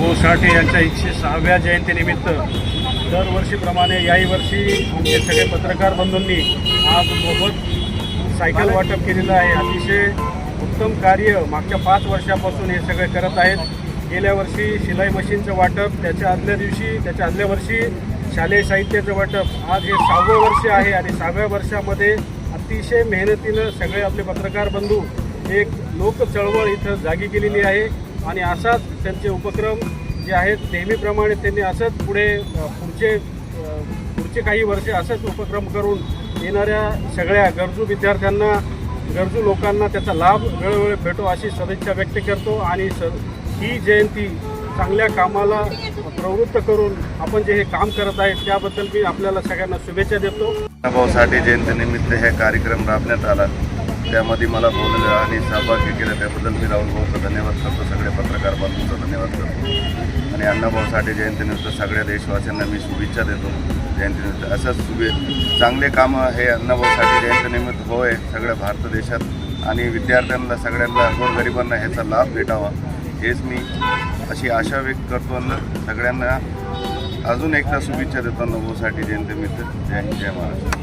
अण्णाभाऊ साठे यांच्या 106व्या जयंतीनिमित्त दरवर्षीप्रमाणे याही वर्षी आमचे सगळे पत्रकार बंधूंनी आज मोफत सायकल वाटप केलेलं आहे. अतिशय उत्तम कार्य मागच्या 5 वर्षापासून हे सगळे करत आहेत. गेल्या वर्षी शिलाई मशीनचं वाटप, त्याच्या आदल्या वर्षी शालेय साहित्याचं वाटप. आज हे 6वं वर्ष आहे आणि 6व्या वर्षामध्ये अतिशय मेहनतीनं सगळे आपले पत्रकार बंधू एक लोक चळवळ इथं जागी केलेली आहे आणि असाच त्यांचे उपक्रम जे आहेत नेहमीप्रमाणे त्यांनी असंच पुढचे काही वर्षे असंच उपक्रम करून येणाऱ्या सगळ्या गरजू विद्यार्थ्यांना, गरजू लोकांना त्याचा लाभ वेळोवेळी भेटो अशी सदिच्छा व्यक्त करतो. आणि ही जयंती चांगल्या कामाला प्रवृत्त करून आपण जे हे काम करत आहेत त्याबद्दल मी आपल्याला सगळ्यांना शुभेच्छा देतो. अण्णाभाऊ साठे जयंतीनिमित्त हे कार्यक्रम राबण्यात आला, त्यामध्ये मला बोललं आणि सहभागी केलं त्याबद्दल मी राहुल भाऊचा धन्यवाद करतो. सगळे पत्रकार बंधूंचा धन्यवाद करतो आणि अण्णाभाऊ साठे जयंतीनिमित्त सगळ्या देशवासियांना मी शुभेच्छा देतो. जयंतीनिमित्त असंच चांगले कामं हे अण्णाभाऊ साठे जयंतीनिमित्त होय सगळ्या भारत देशात आणि विद्यार्थ्यांना सगळ्यांना गोरगरिबांना ह्याचा लाभ भेटावा हेच मी अशी आशा व्यक्त करतो. आणि सगळ्यांना अजून एकदा शुभेच्छा देतो अण्णाभाऊ साठे जयंतीनिमित्त. जय हिंद, जय महाराष्ट्र.